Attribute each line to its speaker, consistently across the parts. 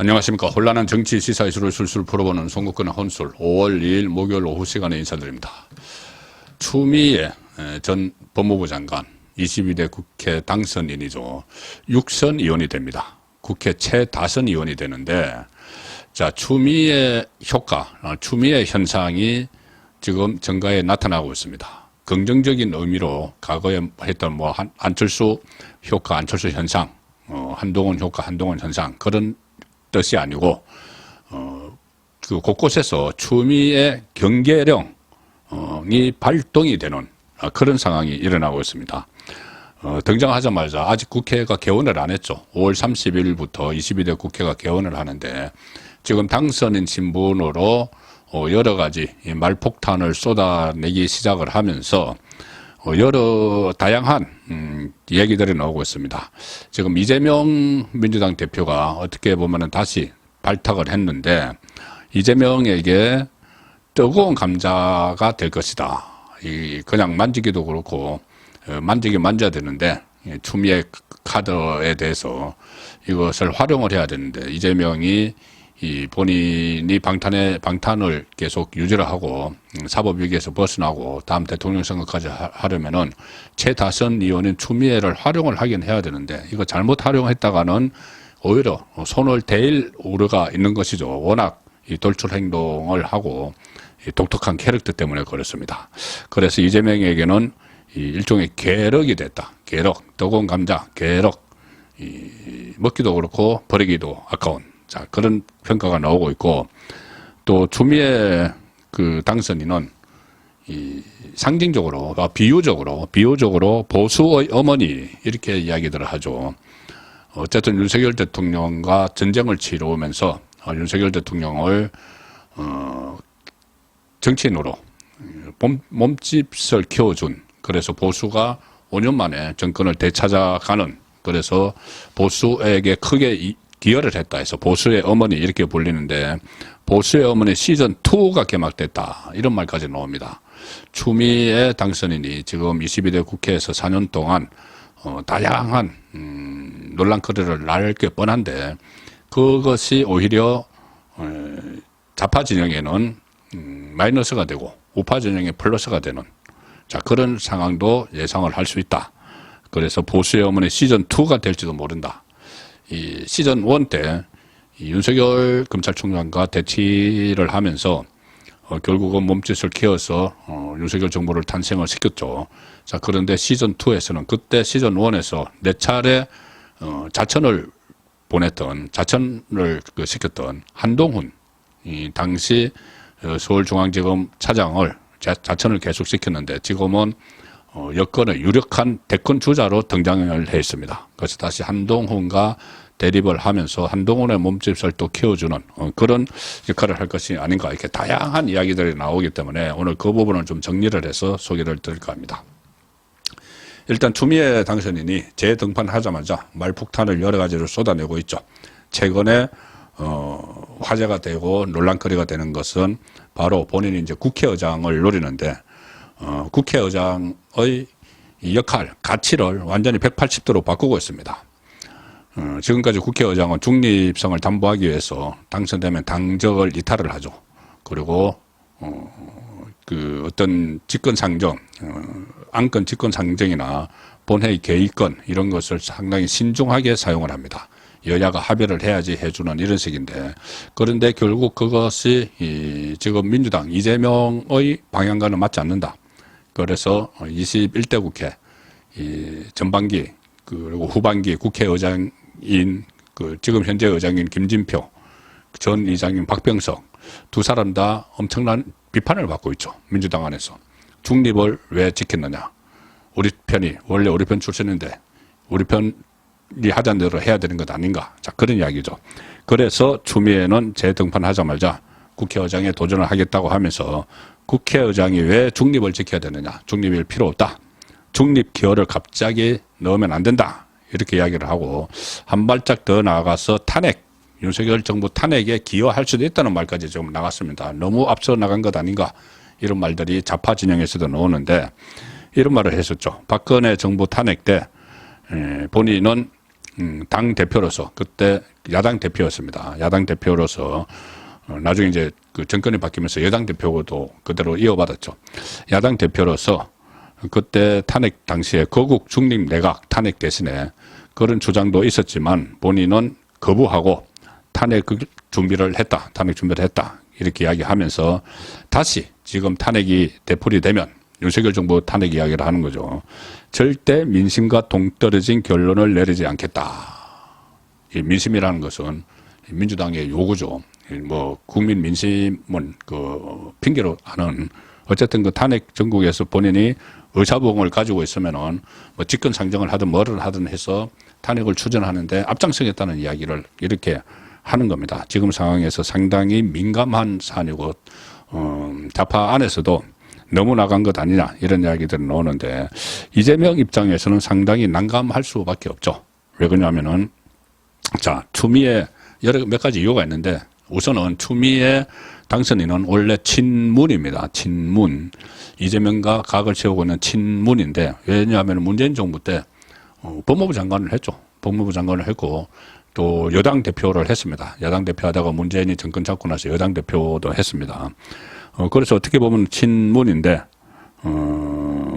Speaker 1: 안녕하십니까. 혼란한 정치 시사 이슈를 술술 풀어보는 송국근의 혼술 5월 2일 목요일 오후 시간에 인사드립니다. 추미애 전 법무부 장관 22대 국회 당선인이죠. 6선 의원이 됩니다. 국회 최다선 의원이 되는데, 자, 추미애 효과, 추미애 현상이 지금 정가에 나타나고 있습니다. 긍정적인 의미로 과거에 했던 안철수 효과, 안철수 현상, 한동훈 효과, 한동훈 현상, 그런 뜻이 아니고, 그 곳곳에서 추미애 경계령이 발동이 되는 그런 상황이 일어나고 있습니다. 등장하자마자 아직 국회가 개원을 안 했죠. 5월 30일부터 22대 국회가 개원을 하는데, 지금 당선인 신분으로 여러 가지 말폭탄을 쏟아내기 시작을 하면서 여러 다양한 얘기들이 나오고 있습니다. 지금 이재명 민주당 대표가 어떻게 보면은 다시 발탁을 했는데, 이재명에게 뜨거운 감자가 될 것이다. 그냥 만지기도 그렇고 만지긴 만져야 되는데, 추미애 카드에 대해서 이것을 활용을 해야 되는데, 이재명이 본인이 방탄을 계속 유지를 하고 사법위기에서 벗어나고 다음 대통령 선거까지 하려면은 최다선 의원인 추미애를 활용을 하긴 해야 되는데, 이거 잘못 활용했다가는 오히려 손을 대일 우려가 있는 것이죠. 워낙 이 돌출 행동을 하고 독특한 캐릭터 때문에 그렇습니다. 그래서 이재명에게는 일종의 괴력이 됐다. 괴력, 뜨거운 감자, 괴력. 먹기도 그렇고 버리기도 아까운, 자, 그런 평가가 나오고 있고, 또 추미애 그 당선인은 상징적으로, 비유적으로 보수의 어머니, 이렇게 이야기들을 하죠. 어쨌든 윤석열 대통령과 전쟁을 치르면서 윤석열 대통령을 정치인으로 몸집을 키워준, 그래서 보수가 5년 만에 정권을 되찾아가는, 그래서 보수에게 크게 기여를 했다 해서 보수의 어머니 이렇게 불리는데, 보수의 어머니 시즌2가 개막됐다, 이런 말까지 나옵니다. 추미애 당선인이 지금 22대 국회에서 4년 동안 다양한 논란거리를 낳을 게 뻔한데, 그것이 오히려 좌파 진영에는 마이너스가 되고 우파 진영에 플러스가 되는, 자, 그런 상황도 예상을 할 수 있다. 그래서 보수의 어머니 시즌2가 될지도 모른다. 이 시즌1 때 윤석열 검찰총장과 대치를 하면서 결국은 몸짓을 키워서 윤석열 정부를 탄생을 시켰죠. 자, 그런데 시즌2에서는, 그때 시즌1에서 4차례 자천을 시켰던 한동훈, 당시 서울중앙지검 차장을 자천을 계속 시켰는데, 지금은 여권의 유력한 대권 주자로 등장을 했습니다. 그래서 다시 한동훈과 대립을 하면서 한동훈의 몸집을 또 키워주는 그런 역할을 할 것이 아닌가, 이렇게 다양한 이야기들이 나오기 때문에 오늘 그 부분을 좀 정리를 해서 소개를 드릴까 합니다. 일단 추미애 당선인이 재등판하자마자 말폭탄을 여러 가지로 쏟아내고 있죠. 최근에 화제가 되고 논란거리가 되는 것은 바로 본인이 이제 국회의장을 노리는데, 국회의장의 역할, 가치를 완전히 180도로 바꾸고 있습니다. 지금까지 국회의장은 중립성을 담보하기 위해서 당선되면 당적을 이탈을 하죠. 그리고 그 어떤 직권 상정, 안건 직권 상정이나 본회의 개의권, 이런 것을 상당히 신중하게 사용을 합니다. 여야가 합의를 해야지 해주는 이런 식인데, 그런데 결국 그것이 지금 민주당 이재명의 방향과는 맞지 않는다. 그래서 21대 국회 전반기 그리고 후반기 국회의장인 지금 현재 의장인 김진표, 전 의장인 박병석, 두 사람 다 엄청난 비판을 받고 있죠. 민주당 안에서. 중립을 왜 지켰느냐. 원래 우리 편 출신인데 우리 편이 하자는 대로 해야 되는 것 아닌가. 자, 그런 이야기죠. 그래서 추미애는 재등판하자마자 국회의장에 도전을 하겠다고 하면서, 국회의장이 왜 중립을 지켜야 되느냐. 중립일 필요 없다. 중립 기호를 갑자기 넣으면 안 된다. 이렇게 이야기를 하고, 한 발짝 더 나아가서 윤석열 정부 탄핵에 기여할 수도 있다는 말까지 좀 나갔습니다. 너무 앞서 나간 것 아닌가. 이런 말들이 좌파 진영에서도 나오는데, 이런 말을 했었죠. 박근혜 정부 탄핵 때 본인은 당 대표로서 그때 야당 대표였습니다. 야당 대표로서 나중에 이제 그 정권이 바뀌면서 여당 대표도 그대로 이어받았죠. 야당 대표로서 그때 탄핵 당시에 거국 중립 내각 탄핵 대신에 그런 주장도 있었지만 본인은 거부하고 탄핵 준비를 했다. 탄핵 준비를 했다. 이렇게 이야기하면서 다시 지금 탄핵이 되풀이 되면 윤석열 정부 탄핵 이야기를 하는 거죠. 절대 민심과 동떨어진 결론을 내리지 않겠다. 이 민심이라는 것은 민주당의 요구죠. 뭐 국민 민심은 그 핑계로 하는 어쨌든 그 탄핵 전국에서 본인이 의사봉을 가지고 있으면은 뭐 직권 상정을 하든 뭐를 하든 해서 탄핵을 추진하는데 앞장서겠다는 이야기를 이렇게 하는 겁니다. 지금 상황에서 상당히 민감한 사안이고 좌파 안에서도 너무 나간 것 아니냐 이런 이야기들이 나오는데 이재명 입장에서는 상당히 난감할 수밖에 없죠. 왜 그러냐면은 자 추미애 몇 가지 이유가 있는데 우선은 추미애 당선인은 원래 친문입니다. 친문. 이재명과 각을 세우고 있는 친문인데 왜냐하면 문재인 정부 때 법무부 장관을 했죠. 법무부 장관을 했고 또 여당 대표를 했습니다. 여당 대표하다가 문재인이 정권 잡고 나서 여당 대표도 했습니다. 그래서 어떻게 보면 친문인데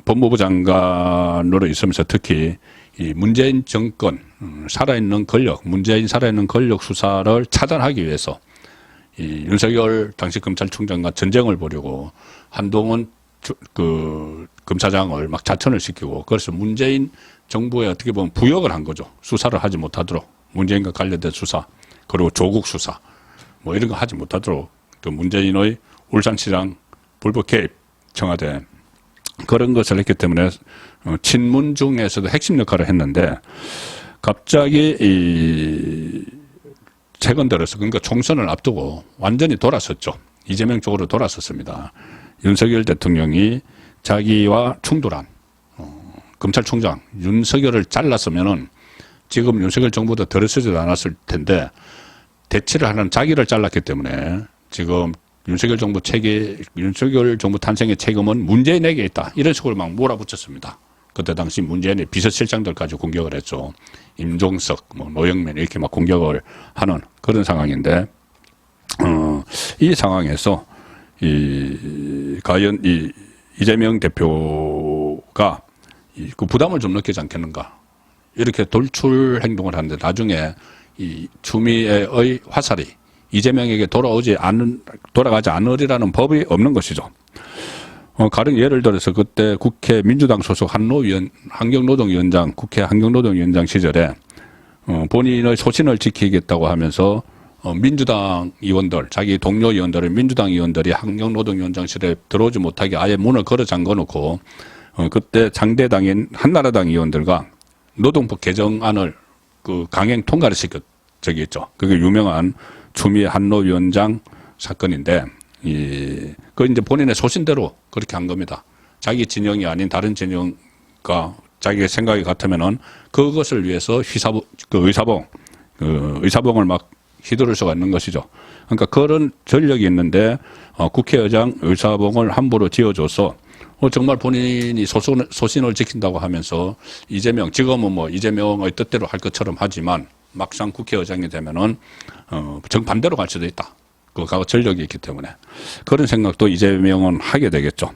Speaker 1: 법무부 장관으로 있으면서 특히 이 문재인 정권 살아있는 권력, 문재인 살아있는 권력 수사를 차단하기 위해서 이 윤석열 당시 검찰총장과 전쟁을 벌이고 한동훈 그 검사장을 막 자천을 시키고 그래서 문재인 정부에 어떻게 보면 부역을 한 거죠. 수사를 하지 못하도록 문재인과 관련된 수사 그리고 조국 수사 뭐 이런 거 하지 못하도록 또 문재인의 울산시장 불법 개입 청와대 그런 것을 했기 때문에 친문 중에서도 핵심 역할을 했는데 갑자기 이 최근 들어서 그러니까 총선을 앞두고 완전히 돌아섰죠. 이재명 쪽으로 돌아섰습니다. 윤석열 대통령이 자기와 충돌한 검찰총장 윤석열을 잘랐으면은 지금 윤석열 정부도 들어서지도 않았을 텐데 대치를 하는 자기를 잘랐기 때문에 지금 윤석열 정부 탄생의 책임은 문재인에게 있다. 이런 식으로 막 몰아붙였습니다. 그때 당시 문재인의 비서실장들까지 공격을 했죠. 임종석, 뭐 노영민 이렇게 막 공격을 하는 그런 상황인데, 이 상황에서 과연 이재명 대표가 그 부담을 좀 느끼지 않겠는가. 이렇게 돌출 행동을 하는데 나중에 이 추미애의 화살이 이재명에게 돌아가지 않으리라는 법이 없는 것이죠. 가령 예를 들어서 그때 국회 민주당 소속 환경노동위원장, 국회 환경노동위원장 시절에 본인의 소신을 지키겠다고 하면서 민주당 의원들, 자기 동료 의원들을 민주당 의원들이 환경노동위원장실에 들어오지 못하게 아예 문을 걸어 잠궈 놓고 그때 상대당인 한나라당 의원들과 노동법 개정안을 그 강행 통과를 시켰 적이 있죠. 그게 유명한 추미애 한노위원장 사건인데 그 이제 본인의 소신대로 그렇게 한 겁니다. 자기 진영이 아닌 다른 진영과 자기의 생각이 같으면은 그것을 위해서 의사봉을 막 휘두를 수가 있는 것이죠. 그러니까 그런 전력이 있는데 국회의장 의사봉을 함부로 지어줘서 정말 본인이 소신을 지킨다고 하면서 지금은 뭐 이재명의 뜻대로 할 것처럼 하지만 막상 국회의장이 되면은 정반대로 갈 수도 있다. 그거가 전력이 있기 때문에 그런 생각도 이재명은 하게 되겠죠.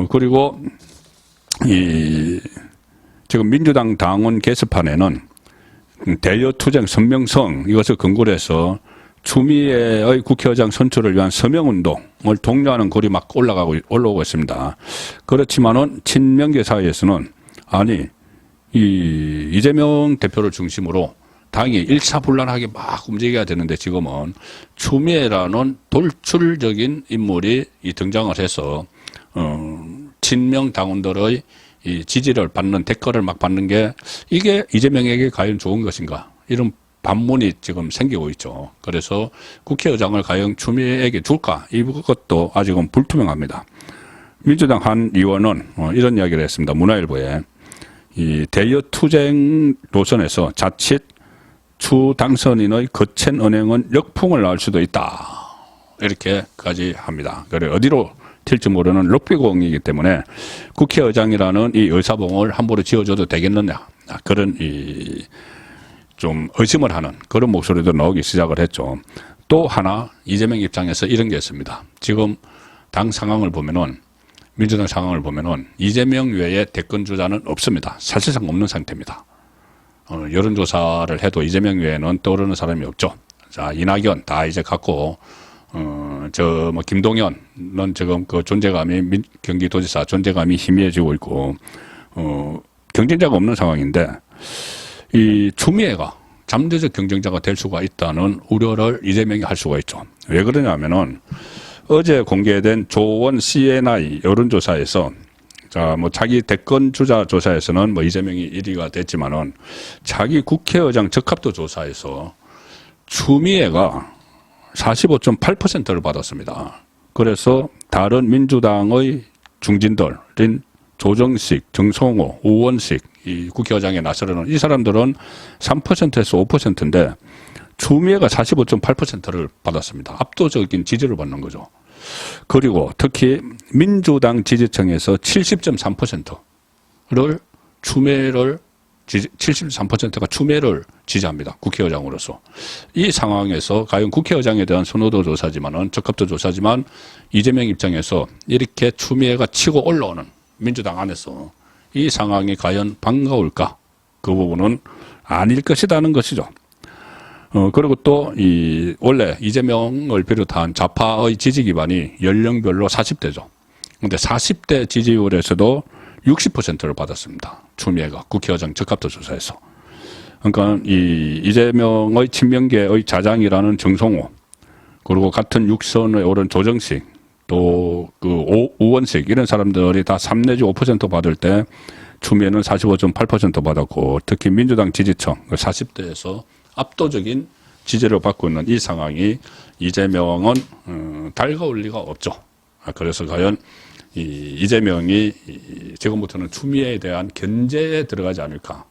Speaker 1: 그리고 지금 민주당 당원 게시판에는 대여투쟁 선명성 이것을 근거로 해서 추미애의 국회의장 선출을 위한 서명운동을 독려하는 글이 막 올라오고 있습니다. 그렇지만은 친명계 사이에서는 아니 이재명 대표를 중심으로 당이 일사불란하게 막 움직여야 되는데 지금은 추미애라는 돌출적인 인물이 등장을 해서 친명 당원들의 이 지지를 받는 댓글을 막 받는 게 이게 이재명에게 과연 좋은 것인가 이런 반문이 지금 생기고 있죠. 그래서 국회의장을 과연 추미애에게 줄까 이것도 아직은 불투명합니다. 민주당 한 의원은 이런 이야기를 했습니다. 문화일보에 이 대여투쟁 노선에서 자칫 추 당선인의 거센 언행은 역풍을 낳을 수도 있다. 이렇게까지 합니다. 그래 어디로 튈지 모르는 럭비공이기 때문에 국회의장이라는 이 의사봉을 함부로 지어줘도 되겠느냐 그런 좀 의심을 하는 그런 목소리도 나오기 시작을 했죠. 또 하나 이재명 입장에서 이런 게 있습니다. 지금 당 상황을 보면은 민주당 상황을 보면은 이재명 외에 대권 주자는 없습니다. 사실상 없는 상태입니다. 여론조사를 해도 이재명 외에는 떠오르는 사람이 없죠. 자, 이낙연 다 이제 갔고, 김동연은 지금 그 존재감이 경기도지사 존재감이 희미해지고 있고, 경쟁자가 없는 상황인데, 이 추미애가 잠재적 경쟁자가 될 수가 있다는 우려를 이재명이 할 수가 있죠. 왜 그러냐면은, 어제 공개된 조원 CNI 여론조사에서 자기 대권 주자 조사에서는 이재명이 1위가 됐지만은 자기 국회의장 적합도 조사에서 추미애가 45.8%를 받았습니다. 그래서 다른 민주당의 중진들인 조정식, 정성호, 우원식 이 국회의장에 나서려는 이 사람들은 3%에서 5%인데 추미애가 45.8%를 받았습니다. 압도적인 지지를 받는 거죠. 그리고 특히 민주당 지지층에서 70.3%를 73%가 추미애를 지지합니다. 국회의장으로서. 이 상황에서 과연 국회의장에 대한 선호도 조사지만은 적합도 조사지만 이재명 입장에서 이렇게 추미애가 치고 올라오는 민주당 안에서 이 상황이 과연 반가울까? 그 부분은 아닐 것이라는 것이죠. 그리고 또, 원래 이재명을 비롯한 좌파의 지지 기반이 연령별로 40대죠. 근데 40대 지지율에서도 60%를 받았습니다. 추미애가 국회의장 적합도 조사에서. 그러니까 이재명의 친명계의 자장이라는 정성호, 그리고 같은 육선에 오른 조정식, 또 우원식 이런 사람들이 다 3 내지 5% 받을 때 추미애는 45.8% 받았고, 특히 민주당 지지층 40대에서 압도적인 지지를 받고 있는 이 상황이 이재명은 달가울 리가 없죠. 그래서 과연 이재명이 지금부터는 추미애에 대한 견제에 들어가지 않을까.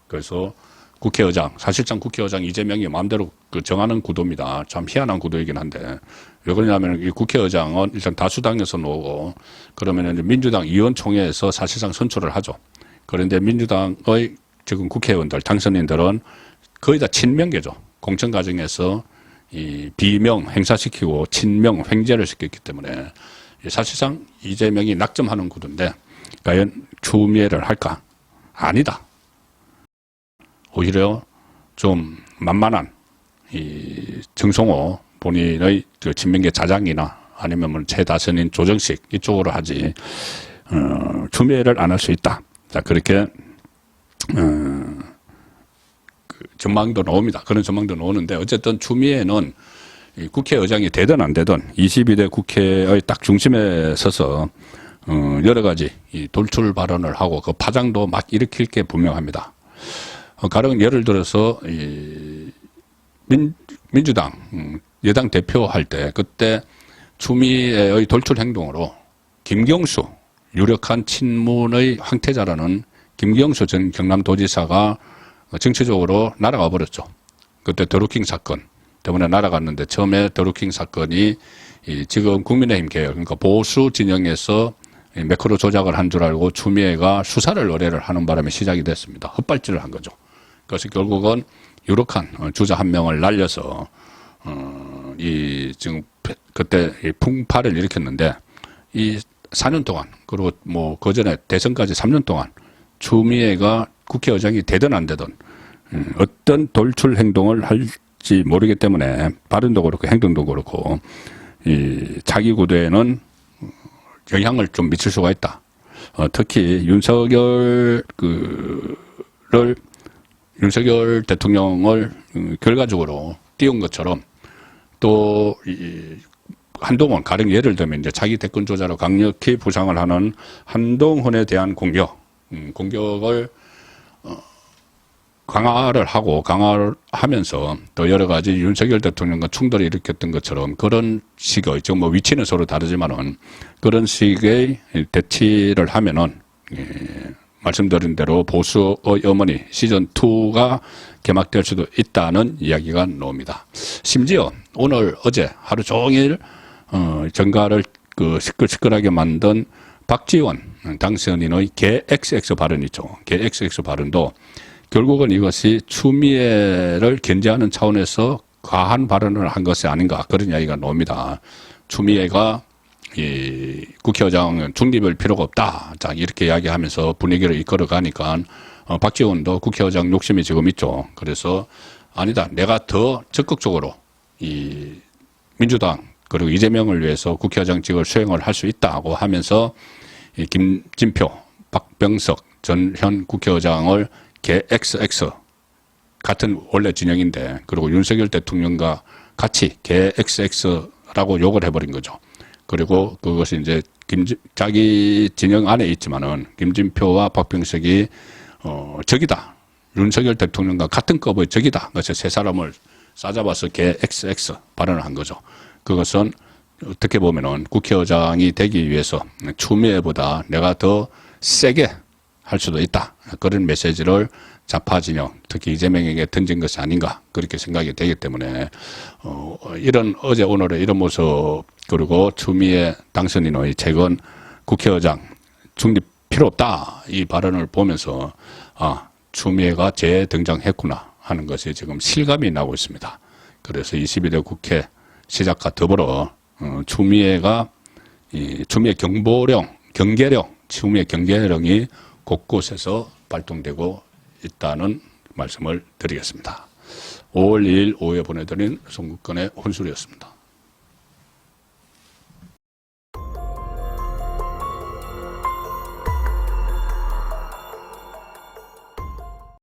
Speaker 1: 그래서 국회의장, 사실상 국회의장 이재명이 마음대로 정하는 구도입니다. 참 희한한 구도이긴 한데 왜 그러냐면 이 국회의장은 일단 다수당에서 나오고 그러면 민주당 의원총회에서 사실상 선출을 하죠. 그런데 민주당의 지금 국회의원들, 당선인들은 거의 다 친명계죠. 공천 과정에서 비명 행사시키고 친명 횡재를 시켰기 때문에 사실상 이재명이 낙점하는 구도인데 과연 추미애를 할까? 아니다. 오히려 좀 만만한 정성호 본인의 친명계 자장이나 아니면 최다선인 조정식 이쪽으로 하지 추미애를 안 할 수 있다. 자, 그렇게 전망도 나옵니다. 그런 전망도 나오는데 어쨌든 추미애는 국회의장이 되든 안 되든 22대 국회의 딱 중심에 서서 여러 가지 돌출 발언을 하고 그 파장도 막 일으킬 게 분명합니다. 가령 예를 들어서 민주당 여당 대표할 때 그때 추미애의 돌출 행동으로 김경수 유력한 친문의 황태자라는 김경수 전 경남도지사가 정치적으로 날아가 버렸죠. 그때 더루킹 사건 때문에 날아갔는데 처음에 더루킹 사건이 지금 국민의힘 개혁 그러니까 보수 진영에서 매크로 조작을 한 줄 알고 추미애가 수사를 의뢰를 하는 바람에 시작이 됐습니다. 헛발질을 한 거죠. 그래서 결국은 유력한 주자 한 명을 날려서 지금 그때 풍파를 일으켰는데 이 4년 동안 그리고 그 전에 대선까지 3년 동안 추미애가 국회의장이 되든 안 되든 어떤 돌출 행동을 할지 모르기 때문에 발언도 그렇고 행동도 그렇고 자기 구도에는 영향을 좀 미칠 수가 있다. 특히 윤석열 대통령을 결과적으로 띄운 것처럼 또 한동훈 가령 예를 들면 이제 자기 대권 주자로 강력히 부상을 하는 한동훈에 대한 공격을 강화를 하면서 또 여러 가지 윤석열 대통령과 충돌을 일으켰던 것처럼 그런 식의 지금 위치는 서로 다르지만은 그런 식의 대치를 하면은 말씀드린 대로 보수의 어머니 시즌2가 개막될 수도 있다는 이야기가 나옵니다. 심지어 오늘 어제 하루 종일 정가를 시끌시끌하게 만든 박지원 당선인의 개 XX 발언 있죠. 개 XX 발언도 결국은 이것이 추미애를 견제하는 차원에서 과한 발언을 한 것이 아닌가 그런 이야기가 나옵니다. 추미애가 이 국회의장은 중립일 필요가 없다. 자, 이렇게 이야기하면서 분위기를 이끌어 가니까 박지원도 국회의장 욕심이 지금 있죠. 그래서 아니다. 내가 더 적극적으로 이 민주당 그리고 이재명을 위해서 국회의장직을 수행을 할 수 있다고 하면서 이 김진표, 박병석 전 현 국회의장을 개 XX 같은 원래 진영인데 그리고 윤석열 대통령과 같이 개 XX라고 욕을 해버린 거죠. 그리고 그것이 이제 자기 진영 안에 있지만은 김진표와 박병석이 적이다. 윤석열 대통령과 같은 급의 적이다. 그래서 세 사람을 싸잡아서 개 XX 발언을 한 거죠. 그것은 어떻게 보면은 국회의장이 되기 위해서 추미애보다 내가 더 세게 할 수도 있다. 그런 메시지를 좌파 진영, 특히 이재명에게 던진 것이 아닌가 그렇게 생각이 되기 때문에 이런 어제 오늘의 이런 모습 그리고 추미애 당선인의 최근 국회의장 중립 필요 없다 이 발언을 보면서 추미애가 재등장했구나 하는 것이 지금 실감이 나고 있습니다. 그래서 22대 국회 시작과 더불어 추미애가 추미애 추미애 경계령이 곳곳에서 발동되고 있다는 말씀을 드리겠습니다. 5월 2일 오후에 보내드린 송국건의 혼술이었습니다.